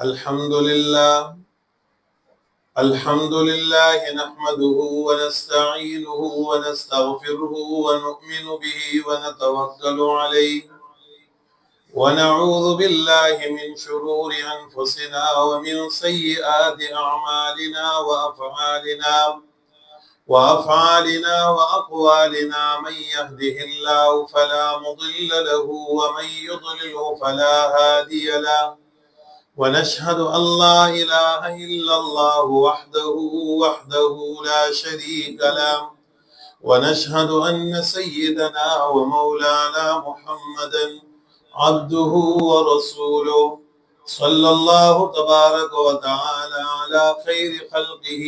الحمد لله الحمد لله نحمده ونستعينه ونستغفره ونؤمن به ونتوكل عليه ونعوذ بالله من شرور أنفسنا ومن سيئات أعمالنا وأفعالنا وأقوالنا من يهده الله فلا مضل له ومن يضلله فلا هادي له ونشهد أن لا إله إلا الله وحده لا شريك له ونشهد أن سيدنا ومولانا محمدا عبده ورسوله صلى الله تبارك وتعالى على خير خلقه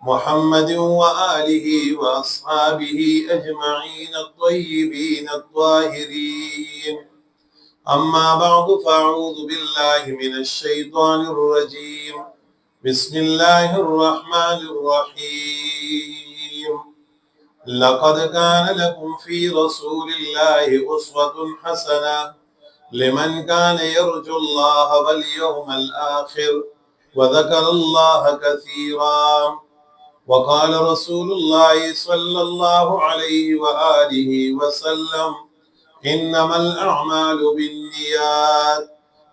محمد وآله وأصحابه أجمعين الطيبين الطاهرين. أما بعد فأعوذ بالله من الشيطان الرجيم. بسم الله الرحمن الرحيم. لقد كان لكم في رسول الله أسوة حسنة لمن كان يرجو الله واليوم الآخر وذكر الله كثيرا. وقال رسول الله صلى الله عليه وآله وسلم: إنما الأعمال بالنيات،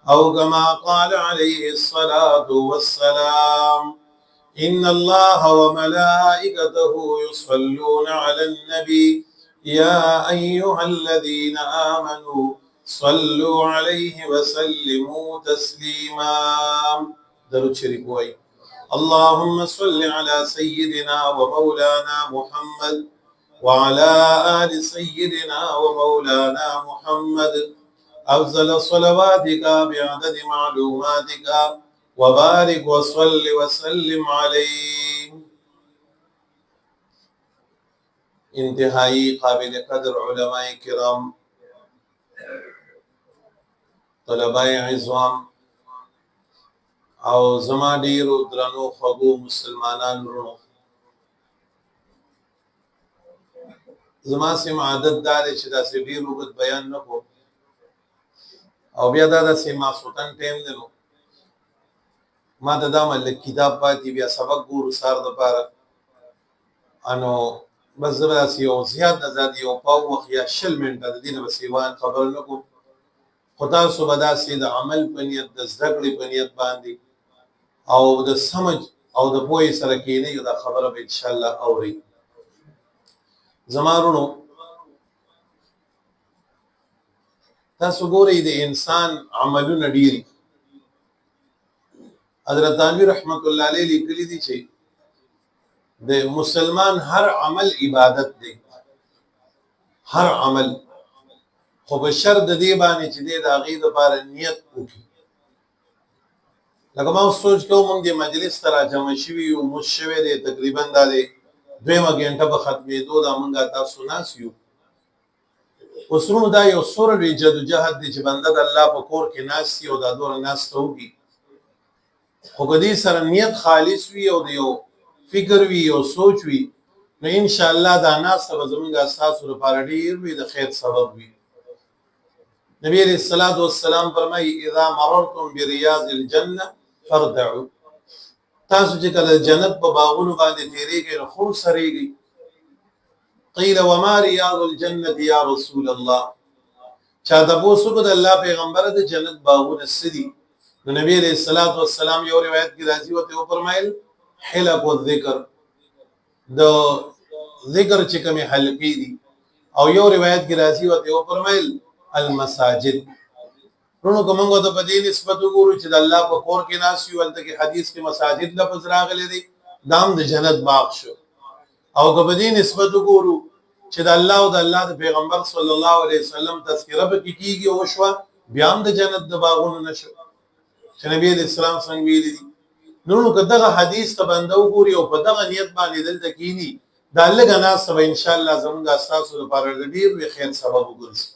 أو كما قال عليه الصلاة والسلام: إن الله وملائكته يصلون على النبي يا أيها الذين آمنوا صلوا عليه وسلموا تسليما. درود شريف وای. اللهم صل على سيدنا ومولانا محمد وعلى آل سيدنا ومولانا محمد أفضل صلواتك بعدد معلوماتك وبارك وصل وسلم عليه. انتهائی قابل قدر علماء کرام، طلباء عظام او زما ډیرو درنو خوږو مسلمانان ورونو، زما سیم عادت دار چې داسې ډیر وګت بیان نه کوم او بیا دا داسې ماسوتن ټیم دی نو ما د دا مل کتاب پاتې بیا سبق ګورو سار د پاره انو بس زما داسې یو زیات نه زیات یو پاو وخت یا 60 منټه د دې نه بس یوان خبر نه کوم. خو تاسو به داسې د عمل په نیت د زده کړې په نیت باندې او د سمج او د پوهې سره کینې دا خبره به انشاءالله اوري. زما ورونو، تاسو ګورئ د انسان عملونه ډیری. حضرت تانوی رحمت الله علیه لیکلی دي چې د مسلمان هر عمل عبادت دی، هر عمل، خو به شرط د دې باندې چې د هغې دپاره نیت وکړي. لکه ما اوس سوچ کوم موږ دې مجلس ته راجمع شوي یو، مونځ شوی دی، تقریبا دا دی 2 ګنټه به ختمېدو، دا موږ تاسو ناست یو. اوس ورونو دا یو څومره لوی جدوجهد دی چې بنده د الله په کور کې ناست وي او دا دومره ناسته وکړي. خو که دې سره نیت خالص وي او د یو فکر وي او سوچ وي، نو انشاءالله دا ناسته به زموږ ستاسو لپاره ډېر وي د خیر سبب وي. نبی علیہ الصلوۃ والسلام فرمایي: اذا مررتم بریاض الجنه فارتعوا. تاسو چې کله جنت په باغونو باندې تیریږئ نو خور سریږئ. قیل وما ریاض الجنه یا رسول الله. چا تپوس وکړ د الله پیغمبره د جنت باغونه څه دي؟ نو نبی علیہ الصلوۃ والسلام یو روایت کې راځي ورته وفرمایل: حلق الذکر، د ذکر چې کومې حلقې دي. او یو روایت کې راځي ورته وفرمایل: المساجد. رونو کومنګو ته په دې نسبت وګورو چې د الله په کور کې ناست یو، هلته کې حدیث کې مساجد لفظ راغلی دی، دام د جنت باغ شو. او که په دې نسبت وګورو چې د الله او د الله د پیغمبر صلی الله علیه وسلم تذکره پکې کېږي او وشوه، بیا هم د جنت د باغونو نه شو چې نبی علیه السلام څنګه ویلي دي. نو که دغه حدیث ته بنده وګوري او په دغه نیت باندې دلته کښېني، دا لږه ناسته به انشاءالله زموږ ستاسو لپاره د ډېر لوی خیر سبب وګرځي.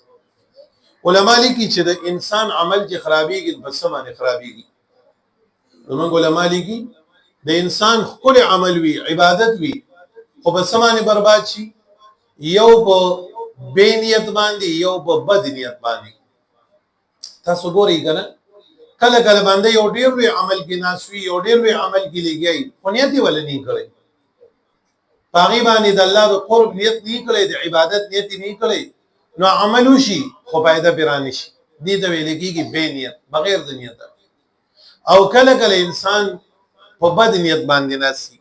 علما لیکي چې د انسان عمل چې خرابېږي په څه باندې خرابېږي. زموږ علما لیکي د انسان ښکلی عمل وي، عبادت وي، خو په څه باندې برباد شي؟ یو په بې نیت باندې، یو په بد نیت باندې. تاسو ګورئ که نه، کله کله باندې یو ډیر لوی عمل کې ناسوي یو ډیر لوی عمل کې لګي خو نیت یې ولې نه کړی باغی باندې د الله د قرب نیت نه کړی د عبادت نیت نه کړی نو عمل وشي خو فائدہ پیرانی شي دې ته ویل کېږي بے نیت بغیر د نیت او کله کله انسان په بد نیت باندې ناسي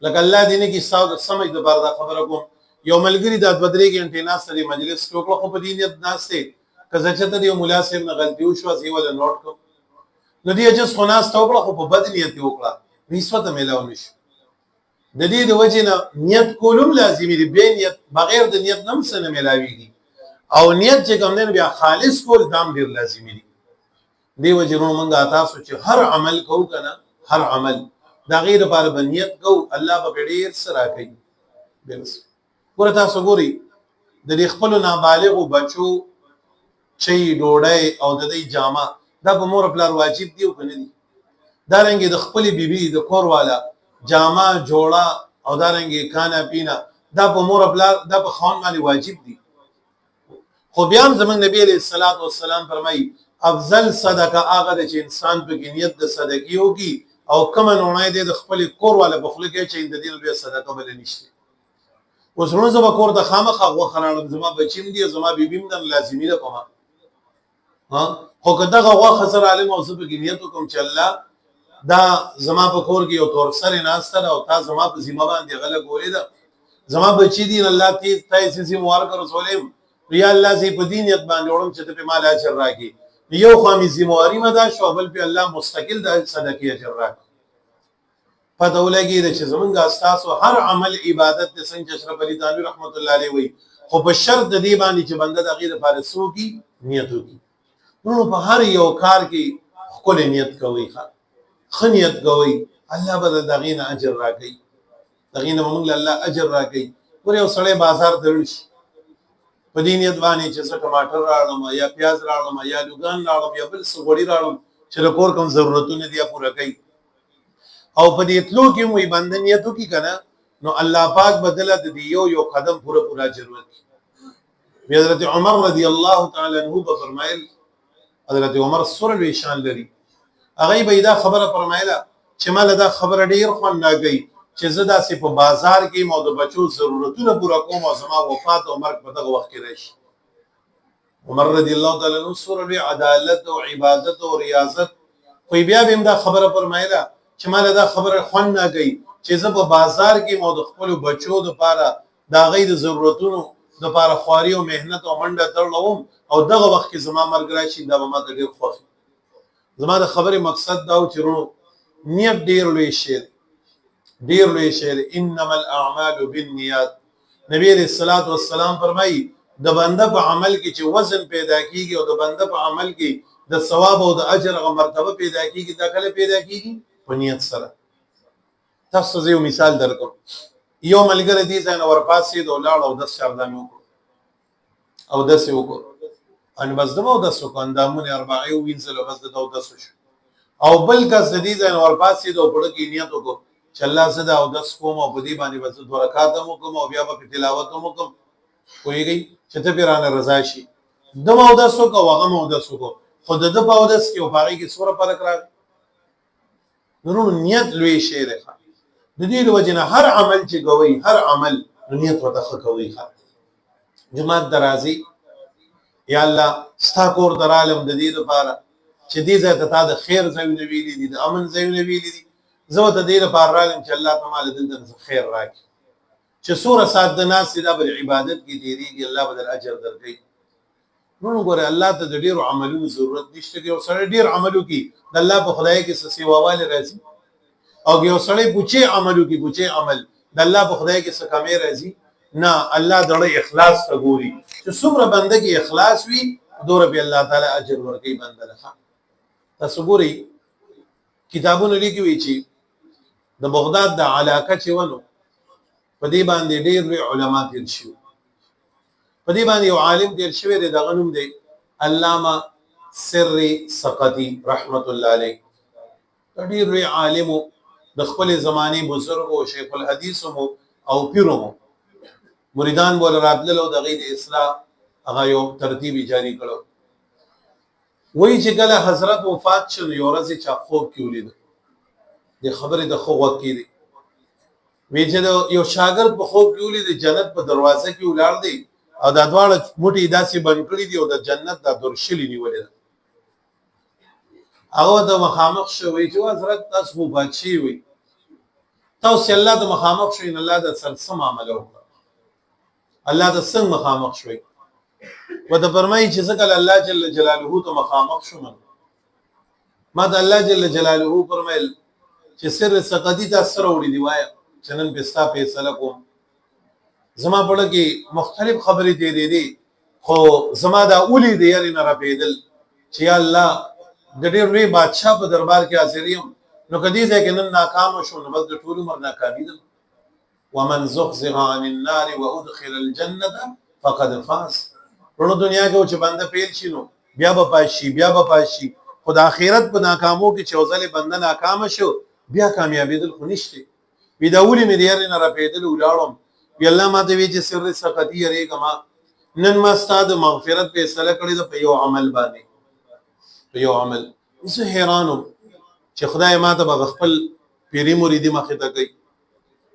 لکه الله دې نه کې سمجھ د بار دا خبره کوم یو ملګری د بدرې غنټې ناس سره مجلس کې وکړو خو په دې نیت ناشته کزه چې ته یو مولا صاحب نه غلطي وشو زی ول نوٹ کو نو دې اجازه خو ناس ته وکړو خو په بد نیت وکړه نسبت ملاو نشي د دې د وجه نه نیت کولم لازمي دی به نیت بغیر د نیت نم سره ملاويږي او نیت چې کوم نه بیا خالص کول دام ډیر لازمي دی دی وجه نو مونږه تاسو چې هر عمل کو کنه هر عمل دا غیر لپاره بنیت کو الله په ډیر سره کوي بس ګوره تاسو ګوري د دې خپل نابالغ بچو چي ډوډۍ او د دې جامه دا په مور خپل واجب دی او کنه دي دا رنګ د خپل بیبي د کور والا جامه جوړه او دا رنګ کانا پینا دا په مور خپل دا په خان باندې واجب دي خو بیا زمونږ نبی عليه الصلاه والسلام فرمایي افضل صدقه هغه چې انسان په نیت د صدقې وکي او کوم نوړای دې د خپل کور والا بخله کې چې د دین به صدقه بل نشته اوس نو زما کور د خامخه غوخرانم زما بچیم دي زما بیبیم د لازمي ده کومه ها خو کداغه غوخه سره عالم او سب کې نیت کوم چې الله دا زما په کور کې یو تور سره ناستره او تا زما په ذمہ باندې غلط ګورې ده زما بچی دي الله تاسو سي مبارک رسولم یا الله سي په دینیت باندې وړم چې ته په مال اجر راکې یو خامي ذمہواری مدا شوبل په الله مستقل د صدقې اجر راکې پته ولګي چې زمونږ استاسو هر عمل عبادت د څنګه اشرف علي تعالی رحمت الله علیه وي خو په شرط د دې باندې چې بنده د غیر فارسو کی نیت وکي نو په هر یو کار کې خپل نیت کوي خنیت کوي الله به دغینه اجر راکړي دغینه موږ الله اجر راکړي ور یو سړی بازار درل شي په دې نیت باندې چې څه ټماټر راړم یا پیاز راړم یا لوګان راړم یا بل څه وړي راړم چې د کور کوم ضرورتونه دي پوره کوي او په دې تلو کې مو باندې نیتو کې کنه نو الله پاک بدله د یو قدم پوره ضرورت حضرت عمر رضی الله تعالی عنہ په فرمایل حضرت عمر سره وی شان لري هغه به دا خبره فرمایله چې مال دا خبره ډیر خوان ناګي چې زدا سي په بازار کې مو د بچو ضرورتونه پوره کوم او زما وفات او مرګ په دغه وخت کې راشي عمر رضی الله تعالی عنہ سره عدالت او عبادت او ریاضت خو بیا به دا خبره فرمایله چې مال دا خبره خوان ناګي چې زه په بازار کې مو د خپل بچو د پاره دا غي د ضرورتونو د پاره خواري او مهنت او منډه ترلوم او دغه وخت کې زما مرګ راشي دا به ما ته ډیر خوښ زما د خبره مقصد دا و چې نیت ډیر لوی شی انما الاعمال بالنیات نبی علیہ الصلوۃ والسلام فرمایي د بنده په عمل کې چې وزن پیدا کیږي او د بنده په عمل کې د ثواب او د اجر او مرتبه پیدا کیږي دا کله پیدا کیږي په نیت سره تاسو یو مثال درکوم یو ملګری دي ځان ورپاسې د لاړ او د شردانو او د سیو کو ان بس دمو د سکندامونه 40 وینځل بس د 10 او بل کس د دې ځان ورپاسې د پړ کې نیت وکړو چې الله صدا او 10 کوم او په دې باندې بس 2 رکعات مو کوم او بیا په تلاوت مو کوم کویږي چې ته پیرانه رضا شي دمو د سو کو هغه مو د سو کو خود د په او د سکه او پاره کې سوره فرق راغی نو نیت لوی شی ده د دې وجنه هر عمل چې کوي هر عمل نیت وته کوي جماعت درازي یا الله ستا کور درالم د دې لپاره چې دې ځای ته د خیر ځایونه ویلي دي د امن ځایونه ویلي دي زه ته دې لپاره رالم چې الله تعالی دې خیر راکړي چې سوره سات د ناس د عبادت کې دیږي الله بدل اجر درکړي نو ګوره الله ته د ډیرو عملونو ضرورت نشته کې او سره ډیر عملو کې د الله په خدای کې څه سیواواله راځي او یو سړی پوچې عملو کې پوچې عمل د الله په خدای کې څه کمې راځي نه الله دړه اخلاص ته ګوري چې څومره بنده کې اخلاص وي دوره به الله تعالی اجر ورکړي بنده له تاسو ګوري کتابونه لیکي چې د بغداد د علاقه چې ونو په دې باندې ډېر علماء تیر شو په دې باندې یو عالم تیر شوی دی دغه نوم دی علامه سری سقطی رحمت الله علیه ډېر عالم د خپل زمانه بزرګ او شیخ الحدیث او پیرو مریدان بوله راتللو د غید اصلاح هغه یو ترتیب جاری کړو وایي چې کله حضرت وفات شو یو ورځ چا خوب کې ولید د خبرې د خوب کې دی وی چې یو شاګرد په خوب کې ولید جنت په دروازه کې ولاړ دی او دا دواړه موټي داسې بند کړی دی او د جنت د درشلې نیولې ده هغه د مخامخ شوی چې حضرت تاسو خو بچی وي تاسو الله د مخامخ شوی نه الله د سرسم عمل وکړه الله د څنګه مخامخ شوی و د فرمایي چې ځکه الله جل جلاله ته مخامخ شوم ما د الله جل جلاله فرمایل چې سر سقدی تاسو سره وړي دی وای چې نن بستا فیصله کوم زما په لګي مختلف خبرې دی دي خو زما دا اولی دی یاري نه را پیدل چې الله د ډېر لوی بادشاہ په دربار کې حاضر یم نو کدی ځکه نن ناکام شو نو بس د ټول عمر ناکامي ده ومن زحزح عن النار وادخل الجنه فقد فاز ورونو دنیا کې چې بنده پیل شي نو بیا به پاشي خدای اخرت په ناکامو کې چې اوزله بنده ناکام شو بیا کامیابی دل خو نشته وی دا ولي مې دیار نه را پیدل ولاړم وی الله ماته وی چې سر سقطی یری کما نن ما ستاد مغفرت په سره کړی د په یو عمل باندې په یو عمل زه حیرانم چې خدای ماته به خپل پیری مریدي مخه ته کوي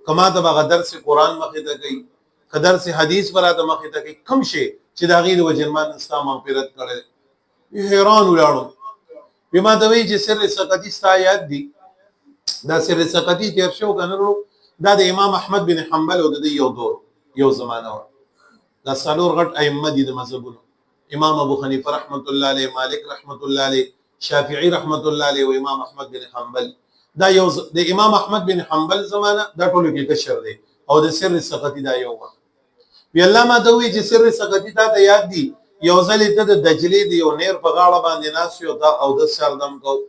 کما ته به درس قران مخه ته کوي قدر سے حدیث براته مخه ته کوي کم شي چې دا غیر وجرمان استا مغفرت کړي حیران ولاړم بما ته وی چې سر سقطی ستا یاد دي دا سر سقطی تیر شو کنه دا د امام احمد بن حنبل او د یو دور یو زمانہ دا څلور غټ ائمه دي د مذهبونو امام ابو حنیفه رحمت الله علیه مالک رحمت الله علیه شافعی رحمت الله علیه او امام احمد بن حنبل دا یو د امام احمد بن حنبل زمانہ دا ټول کې کشر دی او د سر سقطی دا یو وی الله ما ته وی چې سر سقطی ته یاد دي یو ځل ته د دجلې دی یو نیر په غاړه باندې ناس یو دا او د سردم کو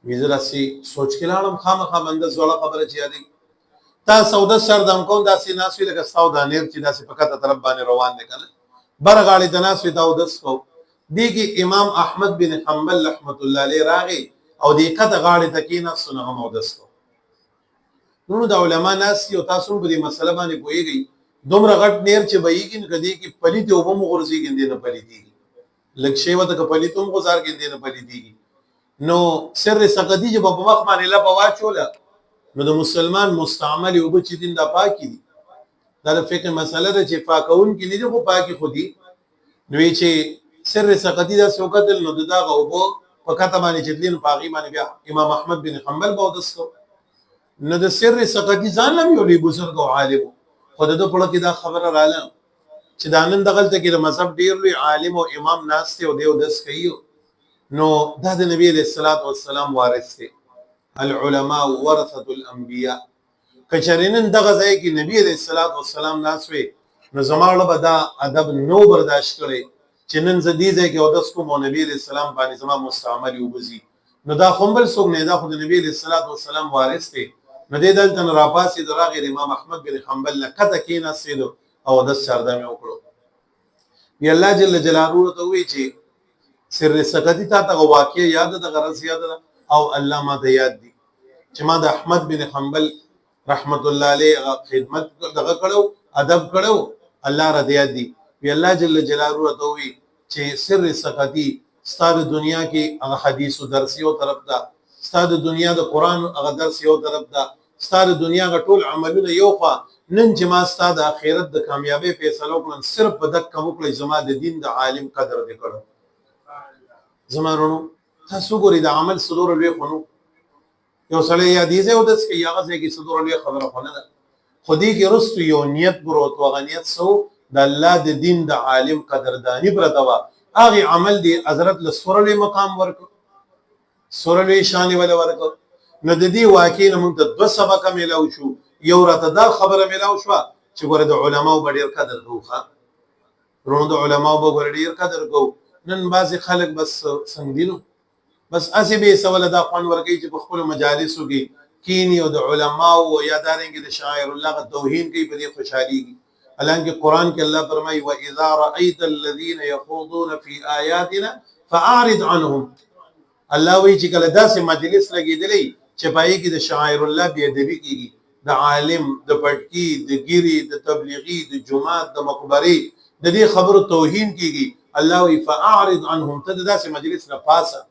ویزراسي سوچ کې لاړم خامخا منده زوړه خبره چي یادي تا سودا سردم کو داسې ناس وی لکه سودا نیر چې داسې پکته طرف باندې روان دي کنه بر غاړي د ناس وی دا ودس کو دیږي امام احمد بن حنبل رحمت الله علیه راغي او دې کته غاړي تکینه سنغه مودس کو نو د علما ناس یو تاسو په دې مسله باندې کویږي دومره غټ نیر چې بېګین کدی کې پلیته وبم غورځي ګندې نه پلیتي لکه شی وته ک پلیتوم غزار ګندې نه پلیتي نو سر سقدی چې په مخ باندې لا پواچوله نو د مسلمان مستعمل او بچ دین د پاکي دي دا د فقه مسله ده چې پاکون کې نه دي خو پاکي خودي نو چې سر سقدی دا سوکتل نو دا غوبو په کته باندې چې دین پاغي باندې بیا امام احمد بن حنبل بودس کو نو د سر سقدی ځان لم یو لوی بزرګ او عالم خود د پړه کې دا خبره رااله چې د نن دغه ته کې د مذهب ډیر لوی عالم او امام ناس ته او دیو دس کوي نو دا د نبی علیہ الصلوۃ والسلام وارث دي العلماء ورثه الانبیاء کچرینن دغه ځای کې نبی علیہ الصلوۃ والسلام ناس وي نو زماړه به دا ادب نو برداشت کړي چې نن زدي ځای کې او دس کوم نبی علیہ السلام باندې زما مستعمل وبزي نو دا خپل څوک نه دا خو د نبی علیہ الصلوۃ والسلام وارث دي نو دې دلته راپاسې د راغیر امام احمد بن حنبل نه کته کینا سیدو او د سردامه وکړو وی الله جل جلاله ته وی چې سر سقطی تا واقع یاد د غرض یاد او الله ما ته یاد دي چې ما د احمد بن حنبل رحمت الله علیه خدمت دغه کړو ادب کړو الله را یاد دي وی الله جل جلاله ته وی چې سر سقطی ستاره دنیا کې هغه حدیث او درس یو طرف دا ستاره دنیا د قران هغه درس یو طرف دا ستاره دنیا غ ټول عملونه یو خوا نن چې ما ستاره اخرت د کامیابی فیصله وکړم صرف په دک کوم کړی زما د دین د عالم قدر دې کړو زمارونو تاسو ګورئ د عمل صدور لوی خونو یو سړی یادیزه او د څه یاغه کې صدور لوی خبره خونه ده خودی کې رستو یو نیت ګروت او غنیت سو د الله د دین د عالم قدردانی پر دوا هغه عمل دی حضرت له سورلې مقام ورکو سورلې شان ولا ورکو نو د دې واقع نه موږ د دو سبق ملاو شو یو راته دا خبره ملاو شو چې ګوره د علماو ډیر قدر کوخه ورونو د علماو به ډیر قدر کو نن بعضی خلک بس څنګه دینو بس اسی به سوال دا خوان ورګي چې په خپل مجالسو کې کینی او د علماو او یادارنګ د شاعر الله غ توهین کوي په دې خوشحالي حالانکه قران کې الله فرمایي و اذا رايت الذين يخوضون في اياتنا فاعرض عنهم الله وی چې کله داسې مجلس لګیدلی چې پای کې د شاعر الله بی ادبی کیږي د عالم د پټکی د ګيري د تبلیغي د جمعات د مقبره د دې خبرو توهین کیږي الله وی فاعرض عنهم تداس مجلس نه پاسه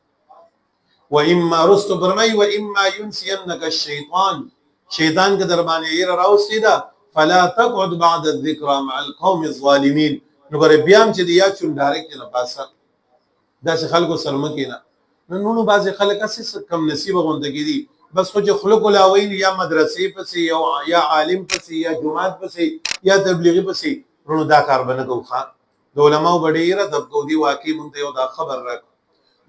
و اما رستو برمای و اما ينسينك الشيطان شیطان کے دربانے یہ راوستی دا فلا تقعد بعد الذکر مع القوم الظالمین نو ګره بیام چې دی یا چون ډایرکټ نه پاسه داسې خلکو سره مکینا نو بعض خلک اساس کم نصیب غوندګی دي بس خو چې خلق الاوین یا مدرسې پسې یا عالم پسې یا جماعت پسې یا تبلیغی پسې ورونو دا کار بنه کوخه د علماء بډیره د کودی واقع مونږ ته یو دا خبر راک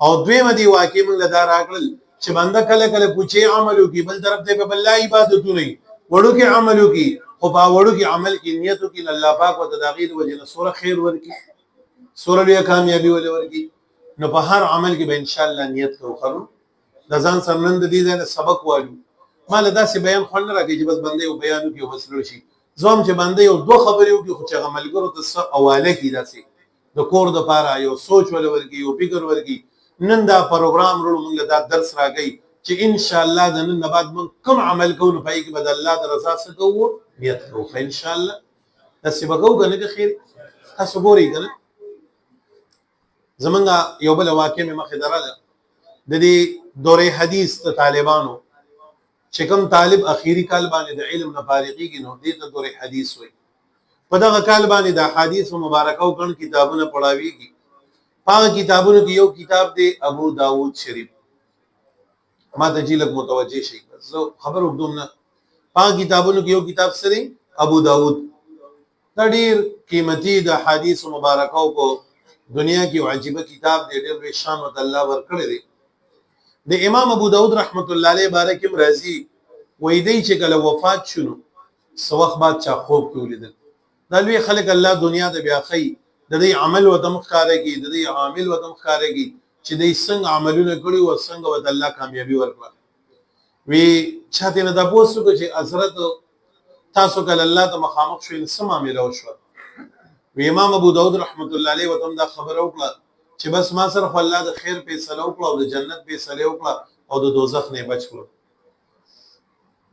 او دوی مدي واقع مونږ دا راکړل چې بنده کله کله پوچې عملو کی بل طرف ته په الله عبادتونه وړو کې عملو کی خو په وړو کې عمل کې نیتو کې الله پاک او تداغید وجنه سوره خیر ورکی سوره لوی کامیابی ول ورکی نو په هر عمل کې به ان شاء الله نیت کو خرو د ځان سرنند دي نه سبق وایو مال دا سي بیان خل راکې چې بس بنده یو بیانو کې وسلو شي زوم چې بنده یو دوه خبرې وکړي خو چې عملګرو ته حواله کی داسي د کور د پاره یو سوچ ول ورکی یو فکر ورکی نن دا پروګرام ورو موږ دا درس راګي چې ان شاء الله د نن بعد موږ کوم عمل کوو په کې بدل الله د رضا سره کوو نیت کوو ان شاء الله تاسو به کوو کنه خیر تاسو ګورئ کنه زمونږ یو بل واقع مې مخې دراله د دې دورې حدیث ته طالبانو چې کوم طالب اخیری کال باندې د علم نه فارغيږي نو دې ته دورې حدیث وایي په دغه کال باندې د حدیث مبارکه او کڼ کتابونه پڑھاویږي هغه کتابونو کې یو کتاب دی ابو داود شریف ما ته جیلک متوجه شي زه خبر وګدم نه هغه کتابونو کې یو کتاب سره ابو داود دا ډیر قیمتي د حدیث مبارکه او په دنیا کې عجیب کتاب دی ډیر شان او الله ورکړی دی د امام ابو داود رحمت الله علیه بارک راضی وې دی چې کله وفات شونه سوخ بعد چا خوب کې ولیدل دا لوی خلک الله دنیا ته بیا خي د دې عمل و تم خارګي د دې عامل و تم خارګي چې دې څنګه عملونه کړی او څنګه ود الله کامیابی ورکړه وی چاته نه د پوسو چې حضرت تاسو کله الله ته مخامخ شو انسان عامل او شو وی امام ابو داود رحمت الله علیه وتم دا خبر وکړه چې بس ما سره الله د خیر فیصله وکړه او د جنت فیصله وکړه او د دوزخ نه بچ کړو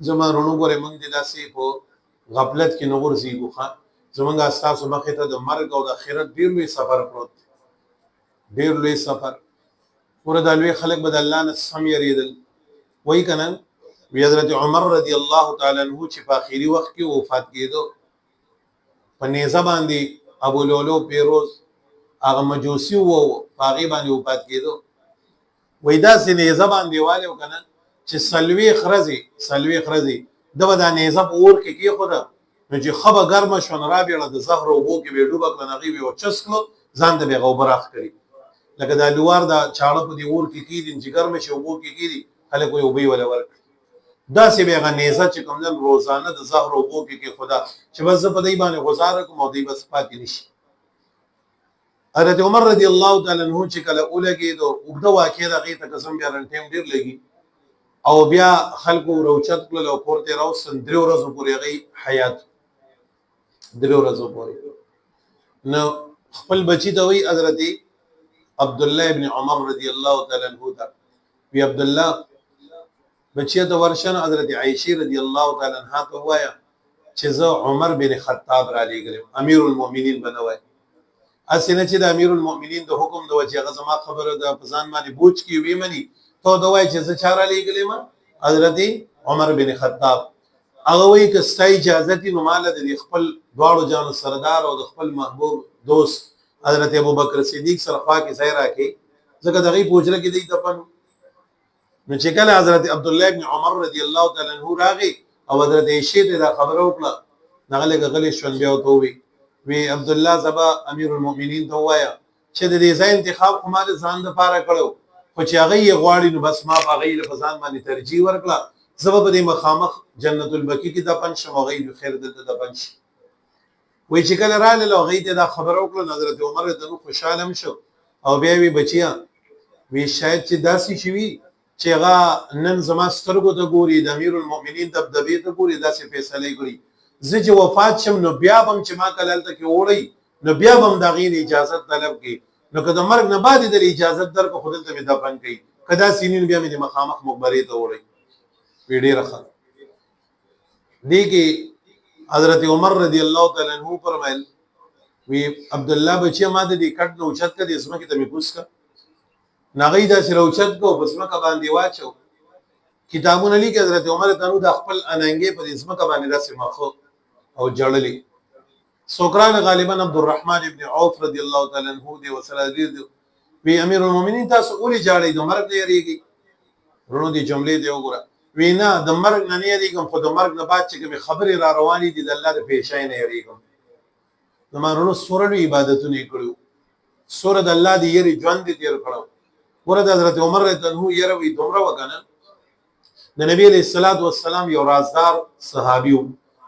زما رونو ګره مونږ د داسې په غفلت کې نور زیګو خان زمونږ استاسو مخې ته د مرګ او د آخرت ډیر لوی سفر پروت ډیر لوی سفر ور د لوی خلق بد الله نه سم یریدل وای کنه وی حضرت عمر رضی الله تعالی عنہ چې په اخیری وخت کې وفات کېدو په نیزه باندې ابو لولو پیروز هغه مجوسی وو هغه باندې وفات کېدو وای دا سې نیزه باندې والو کنه چې سلوي خرزي دغه د نیزه په اور کې خدا نو چې خبه ګرمه شون را بیړه د زهر او بو کې به ډوبه کړنغي او چسکلو ځان ته به غوبراخ کړي لکه د لوار دا چاړه په دی اور کې کیدین چې ګرمه شو بو کې کیدی خلک یو بي ولا ورک دا سی به غنیزه چې کوم نن روزانه د زهر او بو کې خدا چې بس په دی باندې گزار کوم او دی بس پاتې نشي حضرت عمر رضی الله تعالی عنہ چې کله اولګي دو وګدا واقع دغه ته قسم بیا رن ټیم ډیر لګي او بیا خلکو روچت کول او پورته راو سندري ورځو پورې غي حیات درو ورځو پورې نو خپل بچی ته وی حضرت عبد الله ابن عمر رضی الله تعالی عنہ دا وی عبد الله بچی ته ورشن حضرت عائشه رضی الله تعالی عنها ته وایا چې زه عمر بن خطاب را لېګل امیر المؤمنین بنوي اسنه چې د امیر المؤمنین د حکم د وجه غزما خبره د پزان باندې بوج کی وی منی ته دوای چې زه چاره لېګلې ما حضرت عمر بن خطاب هغه وی که ستای اجازه دي نو مال د خپل دواړو جان سردار او د خپل محبوب دوست حضرت ابوبکر صدیق سره خوا کې ځای راکې ځکه دغه پوجره کې دی تپن نو چې کله حضرت عبد الله ابن عمر رضی الله تعالی عنہ راغی او حضرت عائشہ ته دا خبره وکړه نغله غلې شون بیا ته وی عبد الله زبا امیر المؤمنین ته وایا چې د دې ځای انتخاب کومه ځان د پاره کړو خو چې هغه یې غواړي نو بس ما هغه له فزان باندې ترجیح ورکړه سبب دې مخامخ جنت البقیع کې د پنځ مغیب خیر دلته د پنځ وای چې کله را لاله غي ته دا خبر وکړه حضرت عمر ته خوشاله شو او بیا وی بچیا وی شاید چې داسي شوی چې هغه نن زما سترګو ته ګوري د امیر المؤمنین دبدبې ته ګوري داسې فیصله کوي زه چې وفات شم نو بیا بم چې ما کلالته کې وړي نو بیا بم دا غیر اجازه طلب کی نو که د مرګ نه بعد د اجازه در کو خودل ته دفن کوي کدا سینین بیا مې مخامخ مقبره ته وړي ویډی راخه دی کې حضرت عمر رضی الله تعالی عنہ فرمایل وی عبد الله بچی ما د دې کټ نو اوچت کړي اسمه کې ته می پوس کا ناغې دا سره اوچت کو بس مکه باندې واچو کتابونه لیکي حضرت عمر تنو د خپل اننګې په اسمه کا باندې راسه مخو او جړلې سوکران غالبا عبد الرحمن ابن عوف رضی الله تعالی عنہ دی وسره دی وی امیر المؤمنین تاسو ولې جاړې د مرګ نه یریږي ورونو دي جملې دی وګوره وینا د مرګ نه یریږم خو د مرګ نه بعد چې کوم خبرې را روانې دي د الله د پیښای نه یریږم زمانو سورې عبادتونه کړو سورې د الله دی یری ژوند دي تیر کړو ورته حضرت عمر رضی الله عنه یره وی دومره وکنه د نبی علیہ الصلوۃ والسلام یو رازدار صحابیو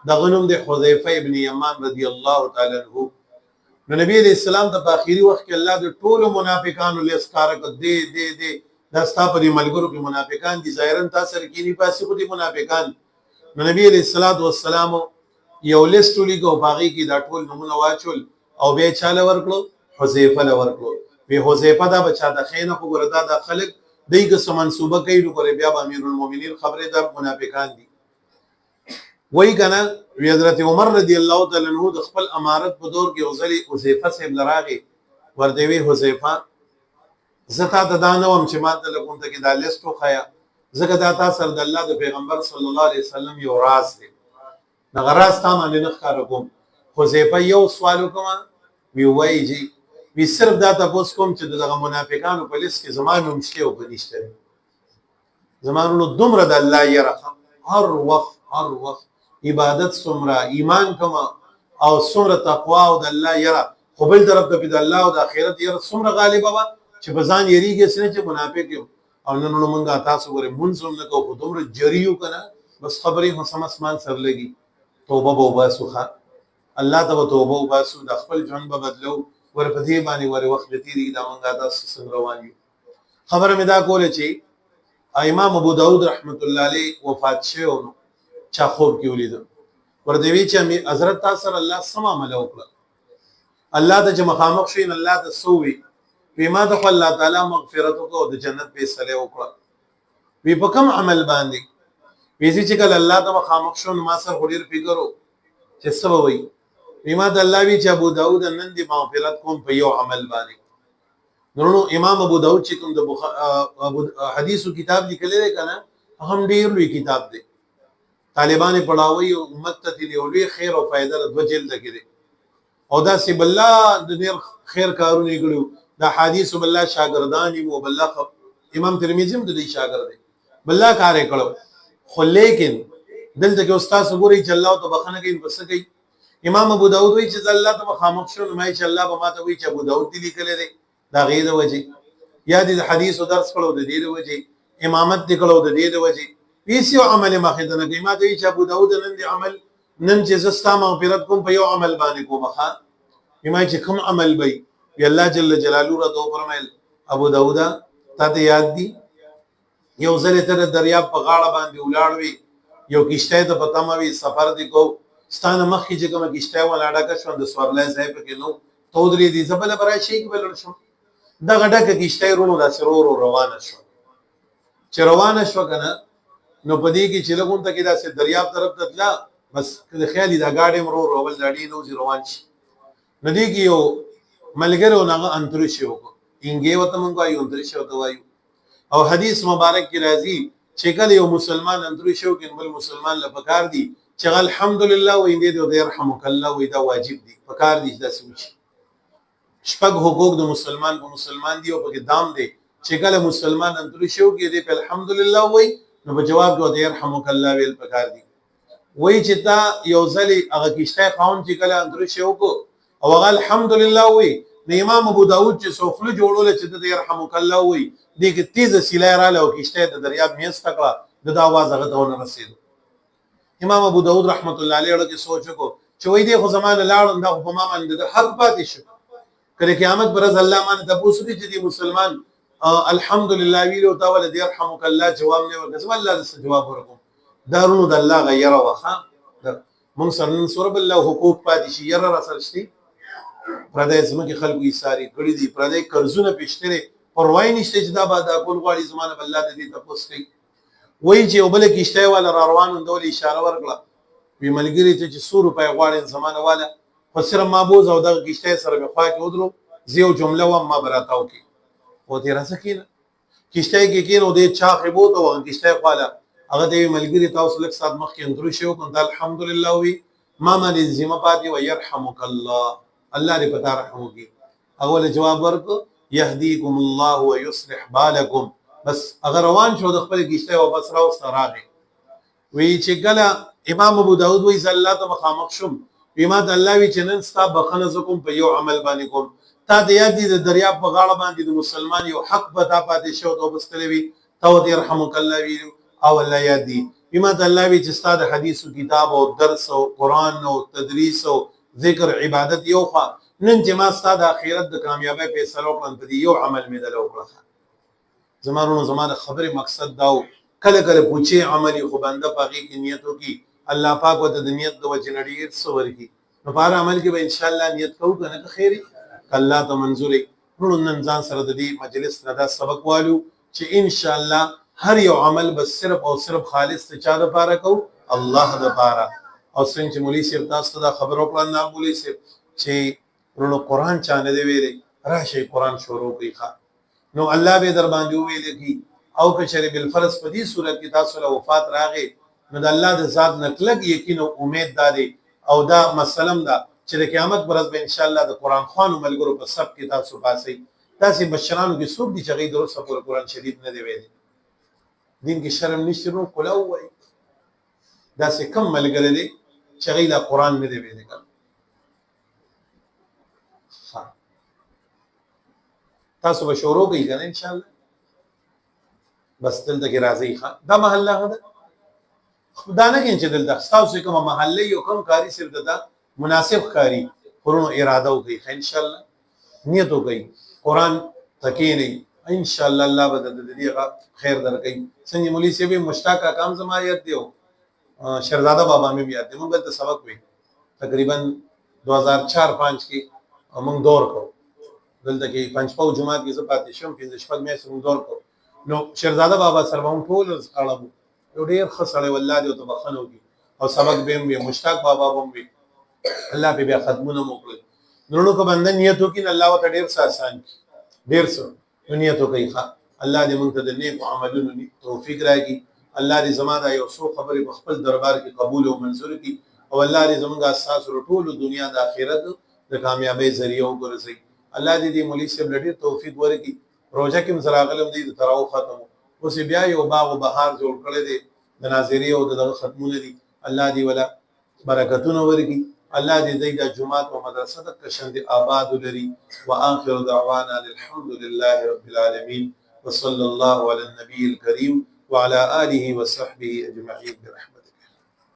د غنوم د حذیفه ابن یمان رضی الله تعالی عنہ نو نبی علیہ السلام د اخیری وخت کې الله د ټولو منافقانو لسکار کړ دې دا ستا په ملګرو کې منافقان دي ظاهرا تاسو رکینی پاسې خو دي منافقان نو نبی علیہ الصلوۃ والسلام یو لیست لیکو باغی کې دا ټول نمونه واچول او به چاله ورکړو حذیفه له ورکړو به حذیفه دا بچا د خینه خو وردا د خلق دایګه سمنسوبه کوي نو بیا امیر المؤمنین خبره د منافقان دي وای کنه حضرت عمر رضی الله تعالی عنہ د خپل امارت په دور کې اوزلی حذیفه صاحب لراغي ورته وی حذیفه زتا د دانوم چې ماته لګون ته کې د لیستو خیا زګه دا تاسو د الله د پیغمبر صلی الله علیه وسلم یو راز دی نغه راز تا باندې نه ښکار کوم حذیفه یو سوال وکم وی وای جی وی صرف دا تاسو کوم چې دغه منافقانو په لیست کې زمانه مشته او بنشته زمانو دومره د الله یره هر وخت عبادت سمرا ایمان کما او سمرا تقوا او د الله یره خو بل طرف ته د الله او د آخرت یره سمرا غالبا وا چې بزان یریږي سنه چې منافق او نن نو مونږه تاسو غره منځم نه کو دومره جریو کنه بس خبرې هم سم اسمان سر لګي توبه بو باسوخه الله ته توبه او باسو د خپل ژوند به بدلو ور په دې باندې ور وخت تیری دا مونږه تاسو څنګه روان یو خبره مې دا کوله چې امام ابو داود رحمت الله علیه وفات شو چا خوب کې ولید ورته وی چې حضرت تاسو الله سم عمل وکړه الله ته چې مخامخ شین الله ته سووي بما ته الله تعالی مغفرت کو د جنت په صلی وکړه وی په کوم عمل باندې وی چې کله الله ته مخامخ شون ما سره هډیر فکرو چې سبب وي بما ته الله وی چې ابو داود نن دی مغفرت کوم په یو عمل باندې نو امام ابو داود چې کوم د حدیثو کتاب لیکل دی کنه هم ډیر لوی کتاب دی طالبان پڑھاوي او امت ته دی لوی خیر او فائدہ د جلد کې دی او دا سی بالله د ډیر خیر کارونه کړو دا حدیث بالله شاګردان او بالله امام ترمذی هم د دې شاګرد دی بالله کار کړو خو لیکن دلته کې استاد وګوري چې الله تو بخنه کوي بس کوي امام ابو داود وی چې الله ته مخامخ شو نو چې الله به ماته وی چې ابو داود دی لیکل دی دا غیر وجه یا د حدیث او درس کړو د دې وجه امامت دی کړو د دې وجه پیسو عمل مخدنه کې ماته وی چې ابو داود نن دی عمل نن چې زستا مغفرت کوم په یو عمل باندې کومه بما چې کوم عمل به وی الله جل جلاله را تو فرمایل ابو داود ته یاد دی یو ځل تر دریاب په غاړه باندې ولاړوي یو کیشته ته پتا مې سفر دی کو ستانه مخ کې چې کوم کیشته ولاړه کا شو د سورلای صاحب کې نو تودري دي زبل برای شي کې بلل شو دا غډه کې کیشته رونو د سرور روانه شو چې روانه شو کنه نو پدې کې چې لګون ته کې دا سه دریاب طرف ته تلا بس د خیالي دا گاډي مرو اول داډي نو روان شي ندی کې یو ملګرو نه انتر شي وکړي انګي وته مونږ وایو انتر شي وته وایو او حدیث مبارک کی راضی چې کله یو مسلمان اندرو شو کې بل مسلمان له پکار دی چې الحمدلله و دې دې يرحمک الله و دا واجب دی پکار دی دا سوچ شپږ حقوق د مسلمان په مسلمان دی او په دام دی چې کله مسلمان اندرو شو کې دې په الحمدلله وای نو په جواب دې يرحمک الله ویل پکار دی وای چې تا یو ځلی هغه کیشته قانون چې کله اندرو شو کو او هغه الحمدلله وای امام ابو داود چې سوخله جوړول چې دې يرحمک الله وای دې کې تیز سیلای را له کیشته د دریاب میس تکړه د आवाज هغه ته ونه رسید امام ابو داود رحمت الله علیه له کې سوچ کو چې وای دې خو زمانه لاړ دا په ما باندې حق پاتې شو کله قیامت پر الله باندې تاسو دې چې مسلمان الحمدلله ویلو تا ول دې يرحمک الله جواب نه ورکړ الله دې جواب ورکوم دارونو د الله غیره وخا مونږ سره سور بالله حقوق پاتې شي ير رسل شي پردې زمکه خلکو یې ساری کړی دي پردې قرضونه پېشتره پروايي نشته چې دا بعد کول غواړي زمانه الله دې تاسو کوي وای چې وبل کېشته والا روانو ډول اشاره ورکړه وی ملګری ته چې 100 روپے غواړي زمانه والا خو صرف ما بوز او دغه کشته سره په خوا کې ودرو زیو جمله و ما براتاو کې او تیر سکینه کشته کې کېنو د چا خبوت او کشته خواله هغه د ملګری تاسو لک سات مخ کې اندرو شو کنه الحمدلله وی ما ما دې زما پاتې و يرحمک الله الله دې پتا رحم وکي اول جواب ورکو يهديكم الله ويصلح بالكم بس اگر روان شو د خپل کشته او بس راو سراغه وی چې ګلا امام ابو داود وی صلی الله ته مخامخ شم بما د الله وی چې نن ستا بخنه زکم په یو عمل باندې کوم تا د یاد دي د دریاب په غاړه باندې د مسلمان یو حق به تا پاتې شو او بستلې وی تو دې رحمک الله وی او الله یاد دي بما د الله وی چې ستا د حدیث او کتاب او درس او قران او تدریس او ذکر عبادت یو خوا نن چې ما ستا د اخرت د کامیابی فیصله وکړم په یو عمل مې دلو کړه زمانه خبره مقصد داو کله کله پوچی عملی خو بنده پاږي کې نیتو کی الله پاک وته د نیت د وجه نړۍ صبر کی نو په عمل کې به ان شاء الله نیت کوو کنه خیری الله ته منظوري ټول نن ځان سره د دې مجلس نه دا سبق والو چې ان شاء الله هر یو عمل بس صرف او صرف خالص ته چا لپاره کو الله لپاره او څنګه مولوی صاحب تاسو ته خبر وکړه نه مولوی صاحب چې ورونو قران چا نه دی ویلي راشي قران شروع کوي نو الله به در باندې ویل کی او که شری بالفرض په دې صورت کې تاسو له وفات راغی نو د الله د ذات نکلګ یقین او امید دادي او دا مسلم دا چې د قیامت پر ورځ به ان شاء الله د قران خوانو ملګرو په سب کې تاسو پاسي تاسو بشرانو کې څوک دي چې غي درو سره قران شریف نه دی ویلي دین کې شرم نشته نو کولاو وای دا څه کم ملګری دي چې غي د قران نه دی ویلي تاسو به شروع کوي کنه ان شاء الله بس دلته کې راځي دا محله ده خدای نه کین چې دلته تاسو کوم محله یو کوم کاری صرف دا مناسب کاری ورونو اراده وکړي ان شاء الله نیت وکړي قران تکینی ان شاء الله الله به د دې خیر درکړي څنګه مولوی سی به مشتاق کام زمایت دیو شهزاده بابا مې بیا د موږ ته سبق وی تقریبا 2004-5 کې موږ دور کو دلته کې پنځپاو جمعه کې زپاتې شم 15 مې سره دور کو نو شهزاده بابا سره هم ټول اړه یو ډیر خسړې والله دې ته بخنوږي او سبق به مشتاق بابا هم وي الله به بیا ختمونه موکړي نورو کو باندې نیت وکړي الله وت ډیر آسان ډیر څه نیت وکړي الله دې موږ ته د نیک عملونو توفیق راکړي الله دې زماده یو څو خبرې په خپل دربار کې قبول او منزور کړي او الله دې زموږ اساس ټول دنیا د آخرت د کامیابی ذریعہ وګرځي الله دې مولوی صاحب لري توفیق ورکړي روزه کې مزراغلم دي تراو ختم اوس بیا یو باغ او بهار جوړ کړی دی د ناظری او د ختمونه دي الله دې ولا برکتونه ورکړي الله دې د جمعات او مدرسه د کشند آباد لري واخر دعوانا الحمد لله رب العالمين وصلى الله على النبي الكريم وعلى اله وصحبه اجمعين برحمته